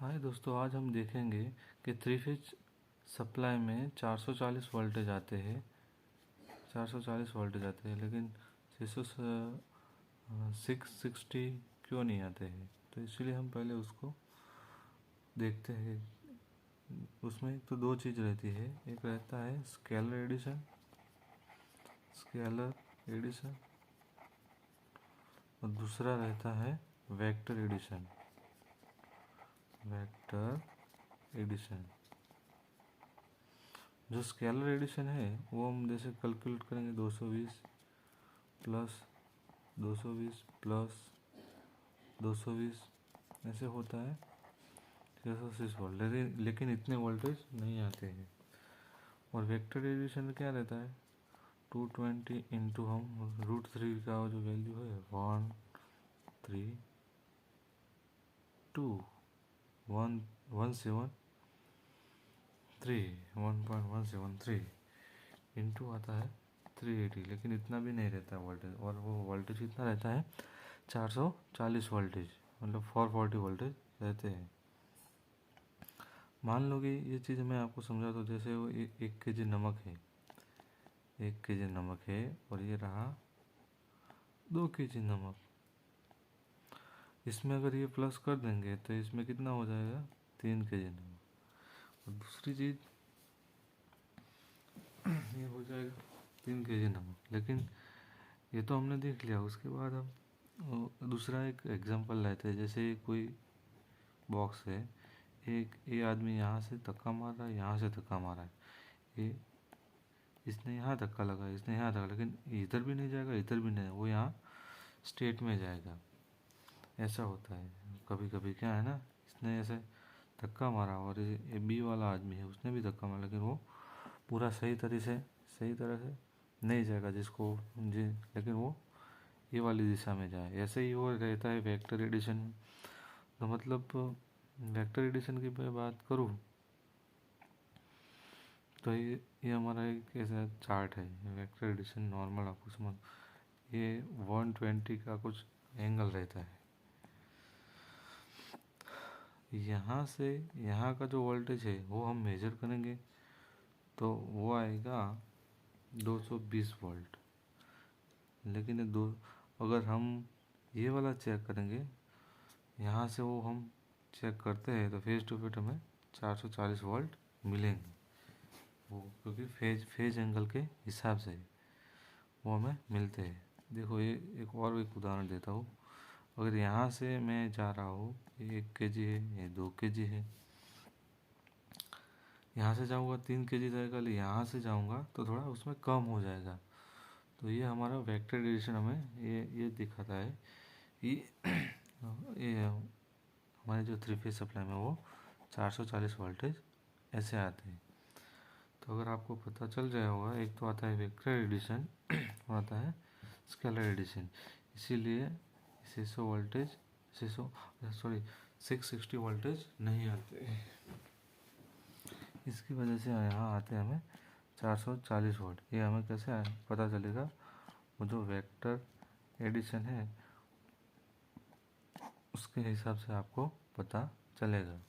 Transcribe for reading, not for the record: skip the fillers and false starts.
हाय दोस्तों, आज हम देखेंगे कि थ्री फेज सप्लाई में 440 वोल्टेज आते हैं 440 वोल्टेज आते हैं, लेकिन 660 क्यों नहीं आते हैं। तो इसलिए हम पहले उसको देखते हैं। उसमें तो दो चीज़ रहती है, एक रहता है स्केलर एडिशन और दूसरा रहता है वेक्टर एडिशन। जो स्केलर एडिशन है वो हम जैसे कैलकुलेट करेंगे 220 प्लस 220 ऐसे होता है 606 वोल्ट, लेकिन इतने वोल्टेज नहीं आते हैं। और वेक्टर एडिशन में क्या रहता है 220 इंटू हम √3 का जो वैल्यू है 1.173 इंटू आता है 380, लेकिन इतना भी नहीं रहता है वोल्टेज। और वो वोल्टेज कितना रहता है 440 वोल्टेज, मतलब 440 वोल्टेज रहते हैं। मान लो कि ये चीज़ मैं आपको समझा तो, जैसे वो 1 kg नमक है, 1 kg नमक है और ये रहा 2 kg नमक। इसमें अगर ये प्लस कर देंगे तो इसमें कितना हो जाएगा 3 kg नमक। और दूसरी चीज़ ये हो जाएगा 3 kg नमक, लेकिन ये तो हमने देख लिया। उसके बाद हम दूसरा एक एग्जांपल लेते हैं। जैसे कोई बॉक्स है, ये आदमी यहाँ से धक्का मार रहा है, यहाँ से धक्का मार रहा है, ये इसने यहाँ धक्का लगा, इसने यहाँ धक्का, लेकिन इधर भी नहीं जाएगा, इधर भी नहीं, वो यहाँ स्टेट में जाएगा। ऐसा होता है कभी कभी। क्या है ना, इसने ऐसे धक्का मारा और ये बी वाला आदमी है, उसने भी धक्का मारा, लेकिन वो पूरा सही तरह से नहीं जाएगा जिसको जी, लेकिन वो ये वाली दिशा में जाए। ऐसे ही वो रहता है वेक्टर एडिशन। तो मतलब वेक्टर एडिशन की मैं बात करूँ तो ये हमारा एक ऐसा चार्ट है वेक्टर एडिशन नॉर्मल। आपको समझ, ये 120 का कुछ एंगल रहता है। यहाँ से यहाँ का जो वोल्टेज है वो हम मेजर करेंगे तो वो आएगा 220 वोल्ट। लेकिन अगर हम ये वाला चेक करेंगे, यहाँ से वो हम चेक करते हैं तो फेज टू फेज हमें 440 वोल्ट मिलेंगे। वो क्योंकि फेज एंगल के हिसाब से वो हमें मिलते हैं। देखो, ये एक उदाहरण देता हूँ। अगर यहाँ से मैं जा रहा हूँ, ये 1 kg है, ये 2 kg है, यहाँ से जाऊँगा 3 kg जाएगा, लेकिन यहाँ से जाऊँगा तो थोड़ा उसमें कम हो जाएगा। तो ये हमारा वेक्टर एडिशन हमें ये दिखाता है कि ये हमारे जो थ्री फेज सप्लाई में वो 440 वोल्टेज ऐसे आते हैं। तो अगर आपको पता चल जाए होगा, एक तो आता है वेक्टर एडिशन और आता है स्केलर एडिशन। इसीलिए 660 वोल्टेज नहीं आते। इसकी वजह से यहाँ आते हैं हमें 440 वोल्ट। ये हमें कैसे पता चलेगा, वो जो वेक्टर एडिशन है उसके हिसाब से आपको पता चलेगा।